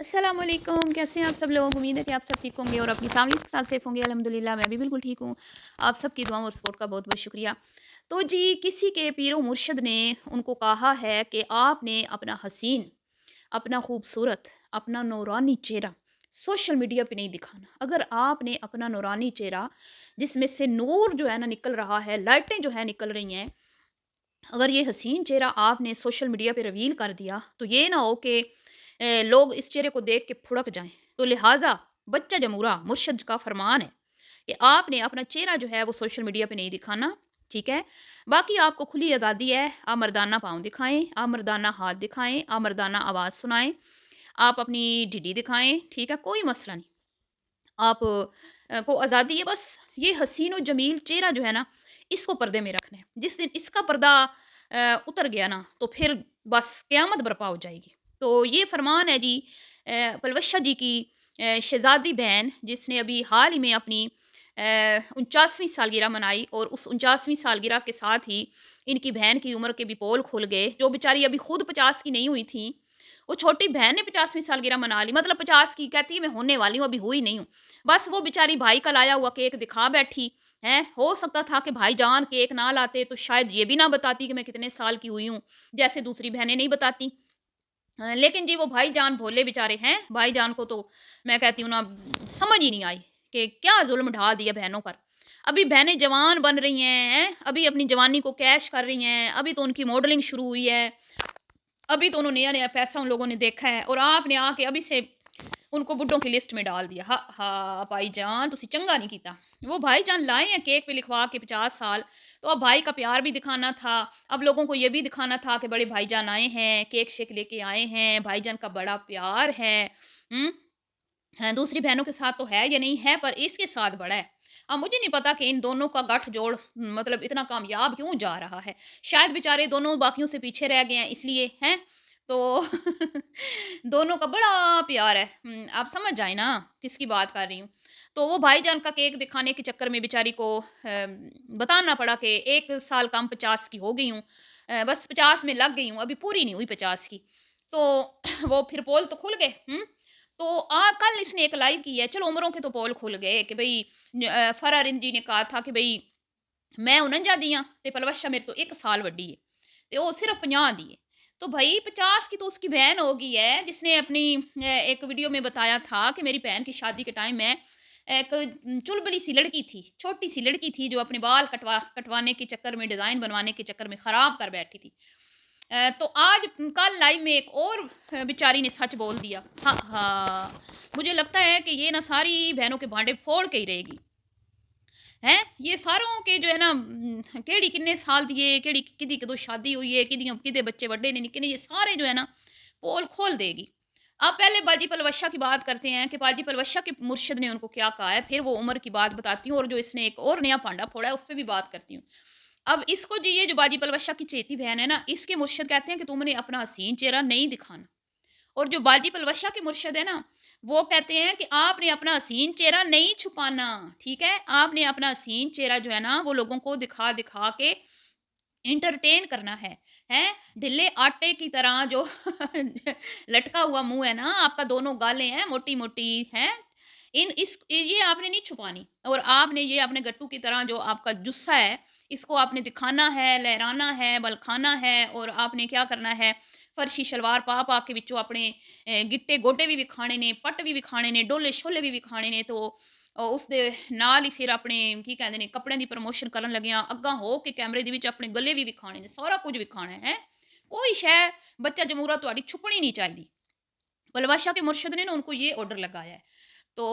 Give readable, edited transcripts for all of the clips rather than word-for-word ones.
अस्सलाम वालेकुम, कैसे हैं आप सब लोग। उम्मीद है कि आप सब ठीक होंगे और अपनी फैमिलीज़ के साथ सेफ होंगे। अल्हम्दुलिल्लाह मैं भी बिल्कुल ठीक हूँ। आप सबकी दुआओं और सपोर्ट का बहुत बहुत शुक्रिया। तो जी, किसी के पीर व मुर्शिद ने उनको कहा है कि आपने अपना हसीन, अपना खूबसूरत, अपना नूरानी चेहरा सोशल मीडिया पे नहीं दिखाना। अगर आपने अपना नूरानी चेहरा, जिसमें से नूर जो है ना निकल रहा है, लाइटें जो है निकल रही हैं, अगर ये हसीन चेहरा आपने सोशल मीडिया पे रिवील कर दिया, तो ये ना हो कि लोग इस चेहरे को देख के फुड़क जाएं। तो लिहाजा बच्चा जमूरा मुर्शद का फरमान है कि आपने अपना चेहरा जो है वो सोशल मीडिया पे नहीं दिखाना। ठीक है। बाकी आपको खुली आज़ादी है, आप मर्दाना पाँव दिखाएं, आप मर्दाना हाथ दिखाएं, आप मर्दाना आवाज़ सुनाएं, आप अपनी ढिडी दिखाएं। ठीक है, कोई मसला नहीं। आप को आज़ादी है, बस ये हसीन और जमील चेहरा जो है ना, इसको पर्दे में रखना है। जिस दिन इसका पर्दा उतर गया ना, तो फिर बस क़यामत बर्पा हो जाएगी। तो ये फरमान है जी पलवशा जी की शहज़ादी बहन, जिसने अभी हाल ही में अपनी 49वीं सालगिरह मनाई, और उस 49वीं सालगिरह के साथ ही इनकी बहन की उम्र के भी पोल खुल गए। जो बेचारी अभी खुद 50 की नहीं हुई थी, वो छोटी बहन ने 50वीं सालगिरह मना ली। मतलब 50 की कहती है मैं होने वाली हूँ, अभी हुई नहीं हूँ। बस वो बेचारी भाई का लाया हुआ केक दिखा बैठी, हैं। हो सकता था कि भाईजान केक ना लाते तो शायद ये भी ना बताती कि मैं कितने साल की हुई हूँ, जैसे दूसरी बहनें नहीं बताती। लेकिन जी वो भाईजान भोले बेचारे हैं, भाईजान को तो मैं कहती हूँ ना, समझ ही नहीं आई कि क्या ज़ुल्म ढा दिया बहनों पर। अभी बहनें जवान बन रही हैं, अभी अपनी जवानी को कैश कर रही हैं, अभी तो उनकी मॉडलिंग शुरू हुई है, अभी तो उन्होंने नया-नया पैसा उन लोगों ने देखा है, और आपने आके अभी से उनको बुड्ढों की लिस्ट में डाल दिया। हा हा भाईजान तुसी चंगा नहीं कीता। वो भाईजान लाए हैं केक पे लिखवा के 50 साल, तो अब भाई का प्यार भी दिखाना था। अब लोगों को ये भी दिखाना था कि बड़े भाईजान आए हैं, केक-शेक लेके आए हैं, भाईजान का बड़ा प्यार है। हुँ? हाँ, दूसरी बहनों के साथ तो है या नहीं है, पर इसके साथ बड़ा है। अब मुझे नहीं पता कि इन दोनों का गठजोड़ मतलब इतना कामयाब क्यों जा रहा है। शायद बेचारे दोनों बाकियों से पीछे रह गए हैं इसलिए, हैं? तो दोनों का बड़ा प्यार है। आप समझ जाएँ ना किसकी बात कर रही हूँ। तो वो भाईजान का केक दिखाने के चक्कर में बेचारी को बताना पड़ा कि 1 साल कम 50 की हो गई हूँ। बस 50 में लग गई हूँ, अभी पूरी नहीं हुई 50 की। तो वो फिर पोल तो खुल गए। तो कल इसने एक लाइव की है, चलो उम्रों के तो पोल खुल गए कि भई फरा रिंजी ने कहा था कि भई मैं 49 दी हां ते पलवशा मेरे तो 1 साल वड्डी है, ते वो सिर्फ 50 दी है। तो भई 50 की तो उसकी बहन हो गई है, जिसने अपनी एक वीडियो में बताया था कि मेरी बहन की शादी के टाइम मैं एक चुलबुली सी लड़की थी, छोटी सी लड़की थी जो अपने बाल कटवाने के चक्कर में, डिज़ाइन बनवाने के चक्कर में खराब कर बैठी थी। तो आज कल लाइव में एक और बेचारी ने सच बोल दिया। हाँ, हाँ। मुझे लगता है कि ये ना सारी बहनों के भांडे फोड़ के ही रहेगी। हैं? ये सारों के जो है ना केड़ी किन्ने साल दी है, केड़ी किदी कदों शादी हुई है, किदे बच्चे बड्डे ने निक्के ने, ये सारे जो है ना पोल खोल देगी। अब पहले बाजी पलवशा की बात करते हैं कि बाजी पलवशा के मुर्शिद ने उनको क्या कहा है, फिर वो उम्र की बात बताती हूँ, और जो इसने एक और नया भांडा फोड़ा है उस पे भी बात करती हूँ। अब इसको जी, ये जो बाजी पलवशा की चेती बहन है ना, इसके मुर्शिद कहते हैं कि तुमने अपना हसीन चेहरा नहीं दिखाना। और जो बाजी पलवशा के मुर्शिद है ना, वो कहते हैं कि आपने अपना हसीन चेहरा नहीं छुपाना, ठीक है? आपने अपना हसीन चेहरा जो है ना, वो लोगों को दिखा-दिखा के एंटरटेन करना है, हैं? ढिल्ले आटे की तरह जो लटका हुआ मुँह है ना, आपका दोनों गालें हैं मोटी-मोटी, हैं? ये आपने नहीं छुपानी, और आपने ये अपने गट्टू की तरह जो आपका जुस्सा है, इसको आपने दिखाना है, लहराना है, बलखाना है, और आपने क्या करना है, फर्शी शलवार पा-पा के विचों अपने गिट्टे गोडे भी विखाने ने, पट भी विखाने ने, डोले-शोले भी विखाने ने, तो ਉਸ ਦੇ ਨਾਲ ਹੀ ਫਿਰ ਆਪਣੇ ਕੀ ਕਹਿੰਦੇ ਨੇ ਕੱਪੜਿਆਂ ਦੀ ਪ੍ਰਮੋਸ਼ਨ ਕਰਨ ਲੱਗਿਆਂ ਅੱਗਾ ਹੋ ਕੇ ਕੈਮਰੇ ਦੇ ਵਿੱਚ ਆਪਣੇ ਗਲੇ ਵੀ ਵਿਖਾਣੇ ਨੇ, ਸਾਰਾ ਕੁਝ ਵਿਖਾਣਾ ਹੈ। कोई शय बच्चा जमूरा ਤੁਹਾਡੀ छुपनी नहीं चाहिए। पलवाशा के मुर्शिद ने ना उनको ये ऑर्डर लगाया है। तो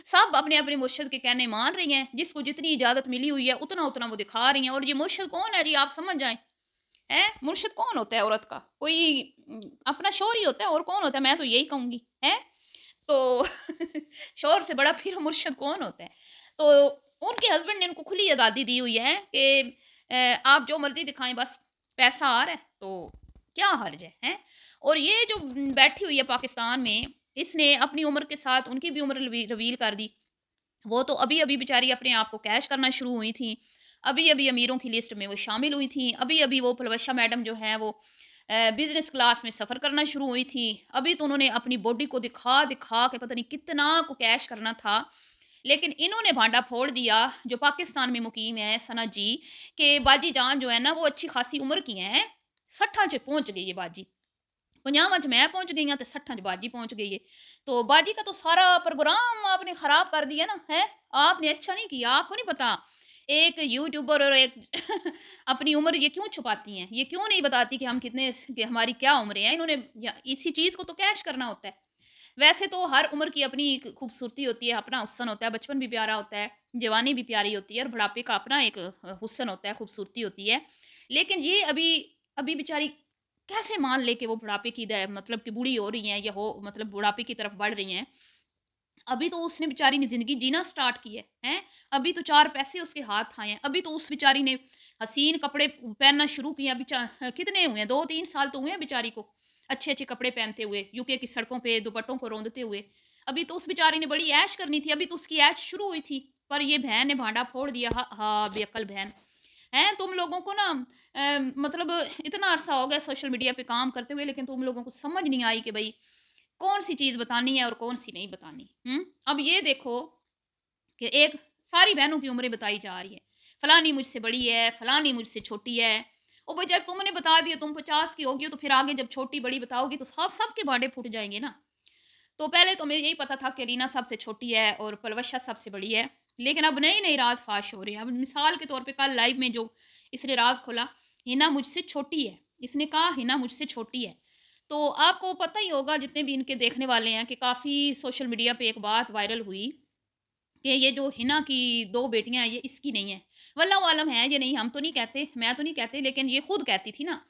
सब अपने अपने मुर्शिद के कहने मान रही हैं, जिसको जितनी इजाज़त मिली हुई है उतना उतना वो दिखा रही हैं। और ये मुर्शिद कौन है जी, आप समझ जाएँ। हैं? मुर्शिद कौन होता है औरत का? कोई अपना शौहर ही होता है, और कौन होता है? मैं तो यही कहूँगी, हैं? तो शौहर से बड़ा फिर मुर्शिद कौन होता है? तो उनके हस्बैंड ने उनको खुली आज़ादी दी हुई है कि आप जो मर्ज़ी दिखाएँ, बस पैसा आ रहा है तो क्या हर्ज है, हैं? और ये जो बैठी हुई है पाकिस्तान में, इसने अपनी उम्र के साथ उनकी भी उम्र रिवील कर दी। वो तो अभी-अभी बेचारी अपने आप को कैश करना शुरू हुई थी। अभी-अभी अमीरों की लिस्ट में वो शामिल हुई थी। अभी-अभी वो पलवशा मैडम जो हैं वो बिज़नेस क्लास में सफ़र करना शुरू हुई थी। अभी तो उन्होंने अपनी बॉडी को दिखा-दिखा के पता नहीं कितना को कैश करना था। लेकिन इन्होंने भांडा फोड़ दिया, जो पाकिस्तान में मुकीम है सना जी, कि बाजी जान जो है ना वो अच्छी खासी उम्र की हैं, 60 च पहुँच गई है बाजी। 50 च मैं पहुँच गई हाँ ते 60 च बाजी पहुँच गई है। तो बाजी का तो सारा प्रोग्राम आपने ख़राब कर दिया ना, हैं? आपने अच्छा नहीं किया, आपको नहीं पता एक यूट्यूबर और एक अपनी उम्र ये क्यों छुपाती हैं? ये क्यों नहीं बताती कि हम कितने कि हमारी क्या उम्र है? इन्होंने या इसी चीज़ को तो कैश करना होता है। वैसे तो हर उम्र की अपनी एक खूबसूरती होती है, अपना हुस्न होता है, बचपन भी प्यारा होता है, जवानी भी प्यारी होती है और बुढ़ापे का अपना एक हुस्न होता है, खूबसूरती होती है। लेकिन ये अभी अभी बेचारी कैसे मान ले कि वो बुढ़ापे की मतलब कि बूढ़ी हो रही हैं या हो मतलब बुढ़ापे की तरफ बढ़ रही हैं। अभी तो उसने बेचारी ने ज़िंदगी जीना स्टार्ट की है, हैं? अभी तो 4 पैसे उसके हाथ आए हैं। अभी तो उस बेचारी ने हसीन कपड़े पहनना शुरू किए। अभी कितने हुए हैं, 2-3 साल तो हुए हैं बेचारी को, अच्छे-अच्छे कपड़े पहनते हुए, यूके की सड़कों पे दुपट्टों को रौंदते हुए। अभी तो उस बेचारी ने बड़ी ऐश करनी थी, अभी तो उसकी ऐश शुरू हुई थी, पर ये बहन ने भांडा फोड़ दिया। हा बेअक्ल बहन। हैं, तुम लोगों को ना मतलब इतना अरसा हो गया सोशल मीडिया पे काम करते हुए, लेकिन तुम लोगों को समझ नहीं आई कि भई कौन-सी चीज़ बतानी है और कौन-सी नहीं बतानी। हुँ? अब ये देखो कि एक सारी बहनों की उम्रें बताई जा रही है। फलानी मुझसे बड़ी है, फलानी मुझसे छोटी है। ओ भई जब तुमने बता दिया तुम 50 की होगी, तो फिर आगे जब छोटी-बड़ी बताओगी तो सब सबके भांडे फूट जाएँगे ना। तो पहले तो मुझे यही पता था कि रीना सबसे छोटी है और पलवशा सबसे बड़ी है। लेकिन अब नए-नए राज़ फ़ाश हो रहे हैं। अब मिसाल के तौर पे कल लाइव में जो इसने राज़ खोला, हिना मुझसे छोटी है। इसने कहा हिना मुझसे छोटी है। तो आपको पता ही होगा जितने भी इनके देखने वाले हैं कि काफ़ी सोशल मीडिया पे एक बात वायरल हुई कि ये जो हिना की 2 बेटियाँ हैं, ये इसकी नहीं है। वल्लाहु आलम है या नहीं हम तो नहीं कहते, मैं तो नहीं कहती, लेकिन ये खुद कहती थी ना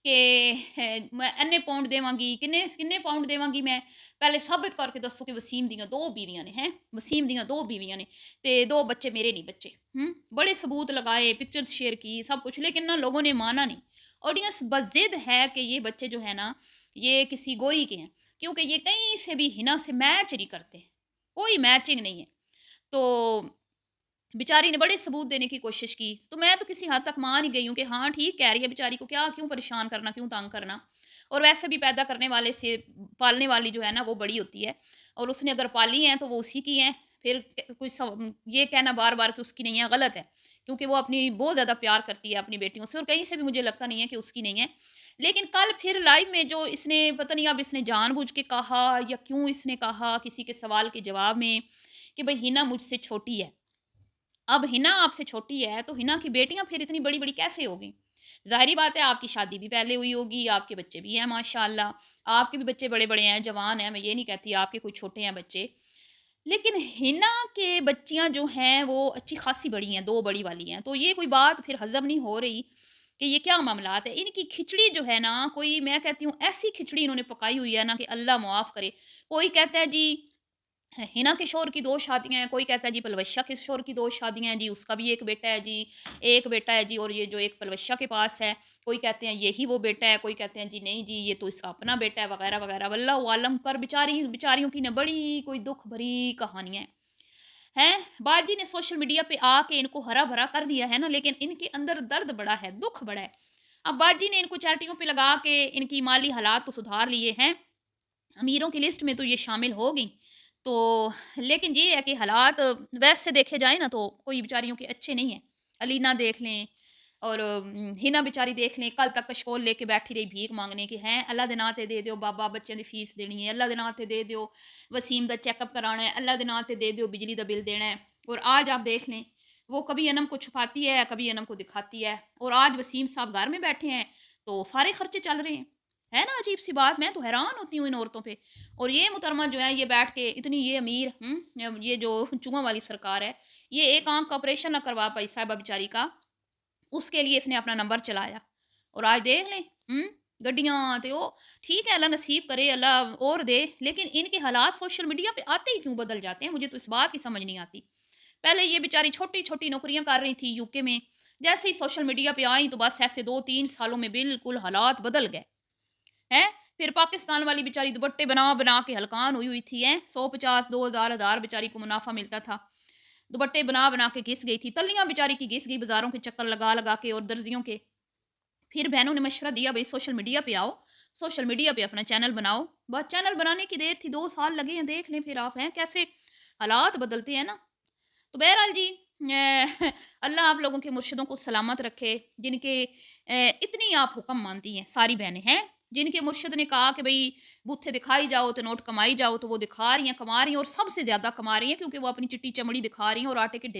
कि मैं इन्ने पाउंड देवांगी, किन्ने किन्ने पाउंड देवांगी मैं, पहले साबित करके दस्सो कि वसीम दियां 2 बीवियां ने, हैं? वसीम दियां 2 बीवियां ने ते 2 बच्चे मेरे नहीं बच्चे। बड़े सबूत लगाए, पिक्चर्स शेयर की, सब कुछ, लेकिन ना लोगों ने माना नहीं। ऑडियंस बज़िद है कि ये बच्चे जो है ना, ये किसी गोरी के हैं, क्योंकि ये कहीं से भी हिना से मैच नहीं करते, कोई मैचिंग नहीं है। तो बेचारी ने बड़े सबूत देने की कोशिश की, तो मैं तो किसी हद तक मान ही गई हूँ कि हाँ, ठीक कह रही है बेचारी को, क्या क्यों परेशान करना, क्यों तंग करना। और वैसे भी पैदा करने वाले से पालने वाली जो है ना, वो बड़ी होती है और उसने अगर पाली हैं, तो वो उसी की हैं। फिर कोई ये कहना बार-बार कि उसकी नहीं है, गलत है, क्योंकि वो अपनी बहुत ज़्यादा प्यार करती है अपनी बेटियों से और कहीं से भी मुझे लगता नहीं है कि उसकी नहीं है। लेकिन कल फिर लाइव में जो इसने पता नहीं अब इसने जानबूझ के कहा या क्यों इसने कहा किसी के सवाल के जवाब में कि भई हिना मुझसे छोटी है। अब हिना आपसे छोटी है, तो हिना की बेटियाँ फिर इतनी बड़ी-बड़ी कैसे हो गईं? ज़ाहिर-सी बात है आपकी शादी भी पहले हुई होगी, आपके बच्चे भी हैं माशाअल्लाह, आपके भी बच्चे बड़े-बड़े हैं, जवान हैं, मैं ये नहीं कहती आपके कोई छोटे हैं बच्चे। लेकिन हिना के बच्चियाँ जो हैं वो अच्छी खासी बड़ी हैं, 2 बड़ी वाली हैं, तो ये कोई बात फिर हज़म नहीं हो रही कि ये क्या मामलात है। इनकी खिचड़ी जो है ना, कोई मैं कहती हूँ ऐसी खिचड़ी इन्होंने पकाई हुई है ना कि अल्लाह मुआफ़ करे। कोई कहता है जी हिना किशोर की 2 शादियाँ हैं, कोई कहता है जी पलवशा किशोर की 2 शादियाँ हैं जी, उसका भी 1 बेटा है जी, 1 बेटा है जी और ये जो एक पलवशा के पास है, कोई कहते हैं यही वो बेटा है, कोई कहते हैं जी नहीं जी ये तो इसका अपना बेटा है वगैरह-वगैरह। वल्लाहु आलम, पर बेचारियों की ना बड़ी कोई दुःख भरी कहानियाँ हैं। हैं? बाजी ने सोशल मीडिया पे आके इनको हरा-भरा कर दिया है ना, लेकिन इनके अंदर दर्द बड़ा है, दुःख बड़ा है। अब बाजी ने इनको चैरिटियों पे लगा के इनकी माली हालात तो सुधार लिए हैं, अमीरों की लिस्ट में तो ये शामिल हो गई। तो लेकिन ये है कि हालात वैसे देखे जाएँ ना तो कोई बेचारियों के अच्छे नहीं हैं। अलीना देख लें और हिना बेचारी देख लें, कल तक कशकोल लेके बैठी रही भीख माँगने कि हैं अल्लाह दे नां ते दे दियो बाबा बच्चों दी फीस देनी है, अल्लाह दे नां ते दे दियो वसीम दा चेकअप कराना है, अल्लाह दे नां ते दे दियो बिजली दा बिल देना है। और आज आप देख लें, वो कभी अनम को छुपाती है, कभी अनम को दिखाती है और आज वसीम साहब घर में बैठे हैं, तो सारे खर्चे चल रहे हैं। है ना अजीब सी बात? मैं तो हैरान होती हूँ इन औरतों पे। और ये मुहतरमा जो है ये बैठ के इतनी ये अमीर ये जो चूहों वाली सरकार है, ये एक आँख का ऑपरेशन ना करवा पाई साहिबा बेचारी का, उसके लिए इसने अपना नंबर चलाया। और आज देख लें गड्डियाँ ते ओ ठीक है अल्लाह नसीब करे, अल्लाह और दे, लेकिन इनके हालात सोशल मीडिया पे आते ही क्यों बदल जाते हैं? मुझे तो इस बात की समझ नहीं आती। पहले ये बेचारी छोटी-छोटी नौकरियाँ कर रही थी यूके में, जैसे ही सोशल मीडिया पे आई तो बस ऐसे 2-3 सालों में बिल्कुल हालात बदल गए। हैं? फिर पाकिस्तान वाली बेचारी दुपट्टे बना-बना के हलकान हुई हुई थी, हैं? 150, 2000 हज़ार बेचारी को मुनाफ़ा मिलता था। दुपट्टे बना-बना के घिस गई थी। तल्लियाँ बेचारी की घिस गई बाज़ारों के चक्कर लगा-लगा के और दर्जियों के। फिर बहनों ने मशवरा दिया, भई सोशल मीडिया पे आओ, सोशल मीडिया पे अपना चैनल बनाओ। बस चैनल बनाने की देर थी, 2 साल लगे हैं, देख लें फिर आप हैं कैसे हालात बदलते हैं ना। तो बहरहाल जी अल्लाह आप लोगों के मुर्शिदों को सलामत रखे, जिनके इतनी आप हुक्म मानती हैं सारी बहनें हैं, जिनके मुर्शिद ने कहा कि भई बूथे दिखाई जाओ तो नोट कमाई जाओ, तो वो दिखा रही हैं, कमा रही हैं और सबसे ज़्यादा कमा रही हैं, क्योंकि वो अपनी चिट्टी चमड़ी दिखा रही हैं और आटे के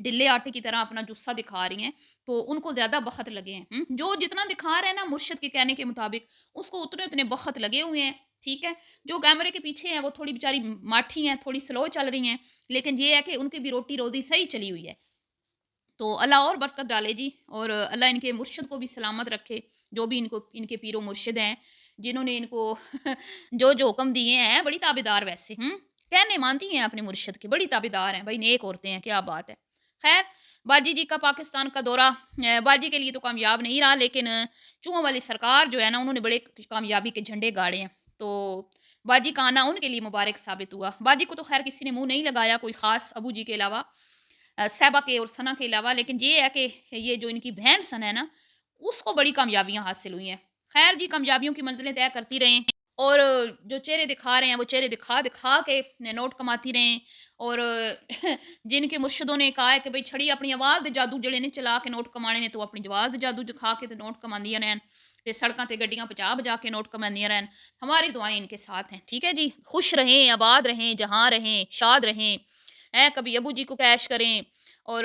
ढिल्ले आटे की तरह अपना जुस्सा दिखा रही हैं, तो उनको ज़्यादा बख़त लगे हैं। जो जितना दिखा रहे हैं ना मुर्शिद के कहने के मुताबिक, उसको उतने-उतने बख़त लगे हुए हैं, ठीक है? जो कैमरे के पीछे हैं वो थोड़ी बेचारी माठी हैं, थोड़ी स्लो चल रही हैं, लेकिन ये है कि उनकी भी रोटी-रोज़ी सही चली हुई है। तो अल्लाह और बरकत डाले जी, और अल्लाह इनके मुर्शिद को भी सलामत रखे, जो भी इनको इनके पीरो मुर्शिद हैं, जिन्होंने इनको जो हुक्म दिए हैं, बड़ी ताबेदार वैसे, कहने मानती हैं अपने मुर्शिद की, बड़ी ताबेदार हैं, भई नेक औरतें हैं, क्या बात है। खैर, बाजी जी का पाकिस्तान का दौरा बाजी के लिए तो कामयाब नहीं रहा, लेकिन चूहों वाली सरकार जो है ना, उन्होंने बड़े कामयाबी के झंडे गाड़े हैं। तो बाजी का आना उनके लिए मुबारक साबित हुआ। बाजी को तो खैर किसी ने मुँह नहीं लगाया, कोई ख़ास अबू जी के अलावा, साहिबा के और सना के अलावा, लेकिन ये है कि ये जो इनकी बहन सना है ना, उसको बड़ी कामयाबियाँ हासिल हुई हैं। खैर जी, कामयाबियों की मंज़िलें तय करती रहें, और जो चेहरे दिखा रहे हैं, वो चेहरे दिखा-दिखा के नोट कमाती रहें, और जिनके मुर्शिदों ने कहा है कि भई छड़ी अपनी आवाज़ दे जादू जड़े ने चला के नोट कमाने ने, तो अपनी आवाज़ दे जादू दिखा के ते नोट कमांदियां रहन, ते सड़कां ते गड्डियां बजा-बजा के नोट कमांदियां रहन। हमारी दुआएँ इनके साथ हैं, ठीक है जी? खुश रहें, आबाद रहें, जहाँ रहें, शाद रहें, हैं? कभी अबू जी को कैश करें, और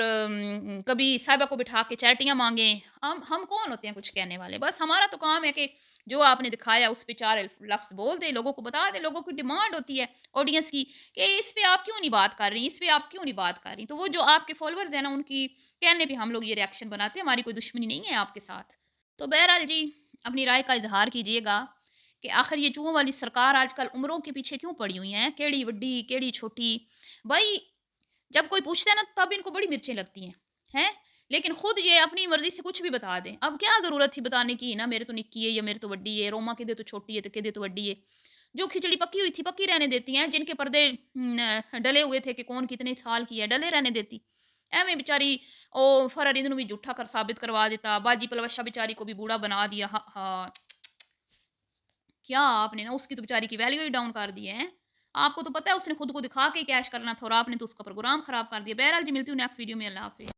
कभी साहिबा को बिठा के चैटियाँ माँगें। हम कौन होते हैं कुछ कहने वाले? बस हमारा तो काम है कि जो आपने दिखाया उस पे 4 लफ्ज़ बोल दें, लोगों को बता दें। लोगों की डिमांड होती है ऑडियंस की कि इस पे आप क्यों नहीं बात कर रही, इस पे आप क्यों नहीं बात कर रही। तो वो जो आपके फॉलोअर्स हैं ना, उनकी कहने पे हम लोग ये रिएक्शन बनाते हैं, हमारी कोई दुश्मनी नहीं है आपके साथ। तो बहरहाल जी, अपनी राय का इज़हार कीजिएगा कि आखिर ये चूहों वाली सरकार आजकल उम्रों के पीछे क्यों पड़ी हुई है? केड़ी वड्डी, केड़ी छोटी? भई जब कोई पूछता है ना, तब इनको बड़ी मिर्चें लगती हैं? लेकिन खुद ये अपनी मर्ज़ी से कुछ भी बता दें। अब क्या ज़रूरत थी बताने की ना, मेरे तो निक्की है या मेरे तो वड्डी है, रोमा किदे तो छोटी है ते किदे तो वड्डी है। जो खिचड़ी पकी हुई थी, पकी रहने देती हैं, जिनके पर्दे डले हुए थे कि कौन कितने साल की है, डले रहने देती। एवें बेचारी ओ फरारीद नूं भी झूठा कर साबित करवा दिता, बाजी पलवशा बेचारी को भी बूढ़ा बना दिया। हा हा, क्या आपने ना उसकी तो बेचारी की वैल्यू ही डाउन कर दी है। आपको तो पता है उसने खुद को दिखा के ही कैश करना था, और आपने तो उसका प्रोग्राम खराब कर दिया। बहरहाल जी, मिलती हूँ नेक्स्ट वीडियो में। अल्लाह हाफ़िज़।